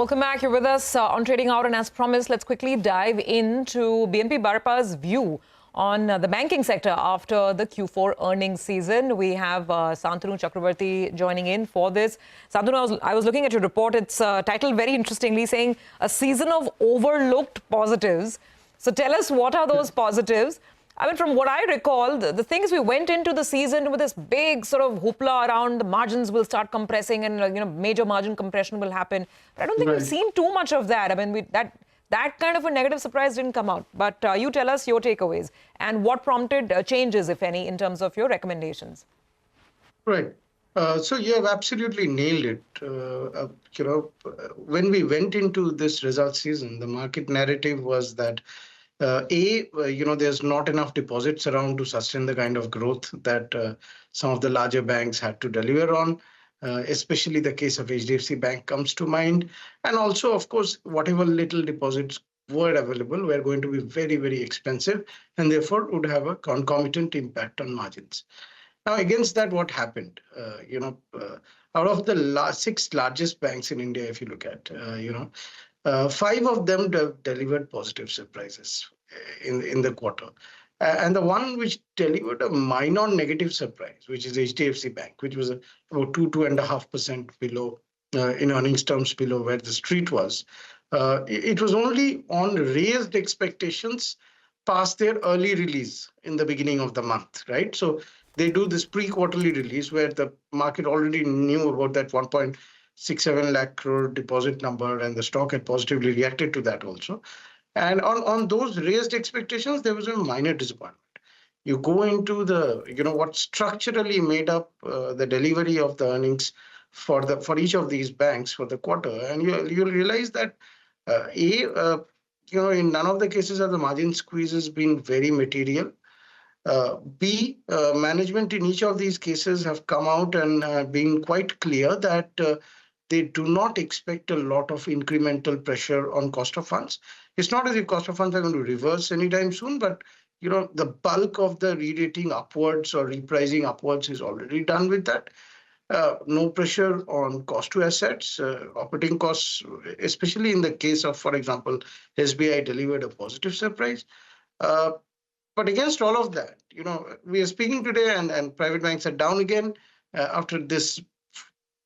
Welcome back. You're with us on Trading Hour, and as promised, let's quickly dive into BNP Paribas' view on the banking sector after the Q4 earnings season. We have Santanu Chakrabarti joining in for this. Santanu, I was looking at your report. It's titled very interestingly, saying a season of overlooked positives. So tell us, what are those positives? I mean, from what I recall, the thing is, we went into the season with this big sort of hoopla around the margins will start compressing and, major margin compression will happen. But I don't think we've seen too much of that. I mean, that kind of a negative surprise didn't come out. But you tell us your takeaways and what prompted changes, if any, in terms of your recommendations. Right. So you have absolutely nailed it. When we went into this result season, the market narrative was that there's not enough deposits around to sustain the kind of growth that some of the larger banks had to deliver on. Especially the case of HDFC Bank comes to mind. And also, of course, whatever little deposits were available were going to be very, very expensive and therefore would have a concomitant impact on margins. Now, against that, what happened? Out of the six largest banks in India, if you look at, five of them delivered positive surprises in the quarter. And the one which delivered a minor negative surprise, which is HDFC Bank, which was about 2.5% below, in earnings terms, below where the street was. It was only on raised expectations past their early release in the beginning of the month, right? So they do this pre-quarterly release where the market already knew about that 1.67 lakh crore deposit number, and the stock had positively reacted to that also. And on those raised expectations, there was a minor disappointment. You go into the, what structurally made up the delivery of the earnings for each of these banks for the quarter, and you'll realize that in none of the cases have the margin squeezes been very material. B, management in each of these cases have come out and been quite clear that they do not expect a lot of incremental pressure on cost of funds. It's not as if cost of funds are going to reverse anytime soon, but the bulk of the re-rating upwards or repricing upwards is already done with that. No pressure on cost to assets, operating costs, especially in the case of, for example, SBI delivered a positive surprise. But against all of that, we are speaking today and private banks are down again after this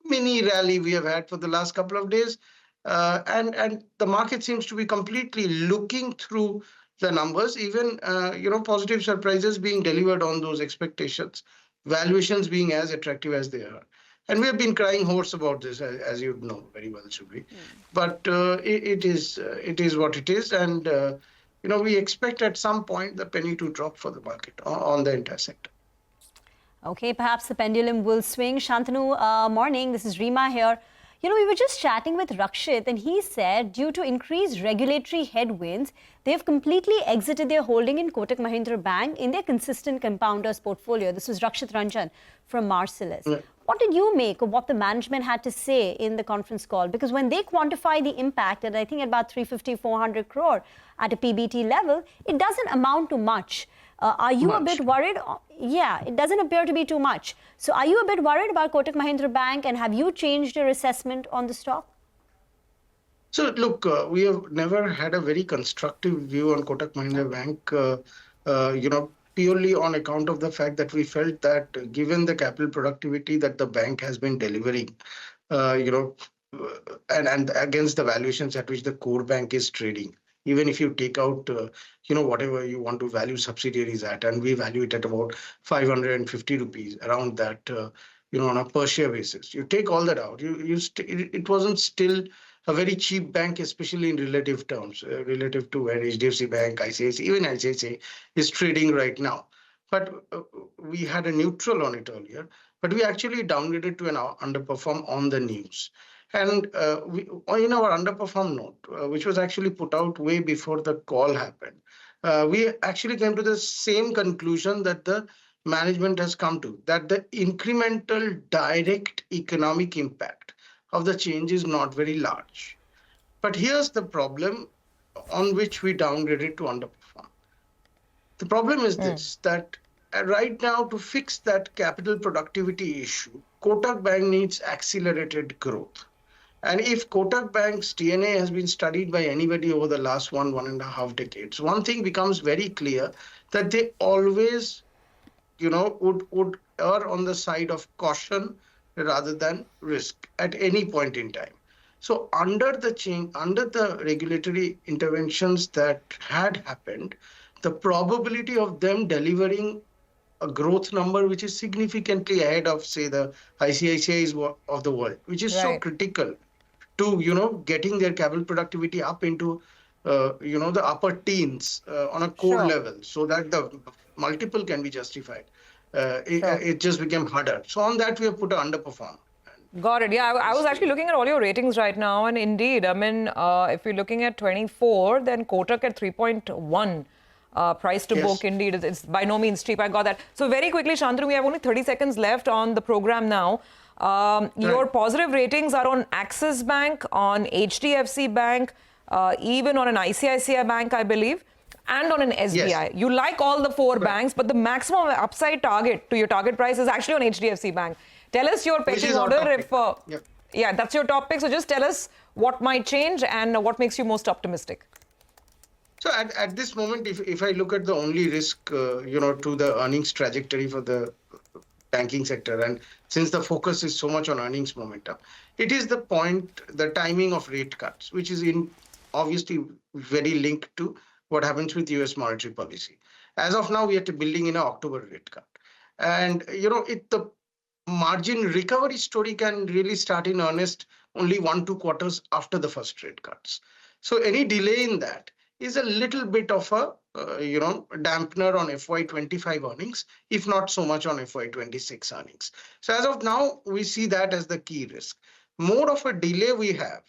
mini rally we have had for the last couple of days. And the market seems to be completely looking through the numbers, even, positive surprises being delivered on those expectations, valuations being as attractive as they are. And we have been crying hoarse about this, as you know very well, Subhi. But it is what it is. And, we expect at some point the penny to drop for the market on the entire sector. Okay, perhaps the pendulum will swing. Shantanu, morning. This is Reema here. We were just chatting with Rakshit, and he said due to increased regulatory headwinds, they've completely exited their holding in Kotak Mahindra Bank in their consistent compounders portfolio. This was Rakshit Ranjan from Marcellus. Yeah. What did you make of what the management had to say in the conference call? Because when they quantify the impact, and I think about 350, 400 crore at a PBT level, it doesn't amount to much. Are you a bit worried? Yeah, it doesn't appear to be too much. So are you a bit worried about Kotak Mahindra Bank, and have you changed your assessment on the stock? So look, we have never had a very constructive view on Kotak Mahindra Bank, purely on account of the fact that we felt that given the capital productivity that the bank has been delivering, and against the valuations at which the core bank is trading, even if you take out, whatever you want to value subsidiaries at, and we value it at about 550 rupees, around that, on a per share basis. You take all that out, it wasn't still a very cheap bank, especially in relative terms, relative to where HDFC Bank, ICICI, even ICICI is trading right now. But we had a neutral on it earlier, but we actually downgraded to an underperform on the news. And in our underperform note, which was actually put out way before the call happened, we actually came to the same conclusion that the management has come to, that the incremental direct economic impact of the change is not very large. But here's the problem on which we downgraded to underperform. The problem is this, that right now to fix that capital productivity issue, Kotak Bank needs accelerated growth. And if Kotak Bank's DNA has been studied by anybody over the last 1.5 decades, one thing becomes very clear, that they always, would err on the side of caution rather than risk at any point in time. So under the regulatory interventions that had happened, the probability of them delivering a growth number which is significantly ahead of, say, the ICICIs of the world, which is so Right. critical to, getting their capital productivity up into, the upper teens on a core Sure. level, so that the multiple can be justified. Sure. It just became harder. So on that, we have put an underperform. Got it. Yeah, I was actually looking at all your ratings right now, and indeed, I mean, if you're looking at 24, then Kotak at 3.1 price to Yes. book. Indeed, it's by no means cheap. I got that. So very quickly, Shantanu, we have only 30 seconds left on the program now. Your positive ratings are on Axis Bank, on HDFC Bank, even on an ICICI Bank, I believe, and on an SBI. Yes. You like all the four banks, but the maximum upside target to your target price is actually on HDFC Bank. Tell us your Which pecking is our order. top pick. Yep. Yeah, that's your top pick. So just tell us what might change and what makes you most optimistic. So at this moment, if I look at the only risk, to the earnings trajectory for the banking sector, and since the focus is so much on earnings momentum, it is the timing of rate cuts, which is obviously very linked to what happens with US monetary policy. As of now, we are building in an October rate cut. And, the margin recovery story can really start in earnest only 1-2 quarters after the first rate cuts. So any delay in that is a little bit of a dampener on FY25 earnings, if not so much on FY26 earnings. So as of now, we see that as the key risk. More of a delay we have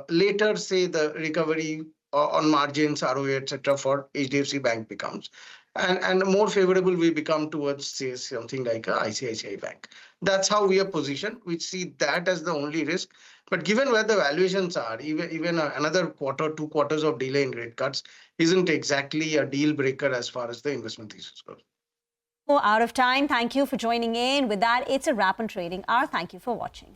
later, say, the recovery on margins, ROA, etc. for HDFC Bank becomes. And more favorable we become towards, say, something like a ICICI Bank. That's how we are positioned. We see that as the only risk. But given where the valuations are, even another quarter, 2 quarters of delay in rate cuts isn't exactly a deal breaker as far as the investment thesis goes. Oh, out of time. Thank you for joining in. With that, it's a wrap on Trading Hour. Thank you for watching.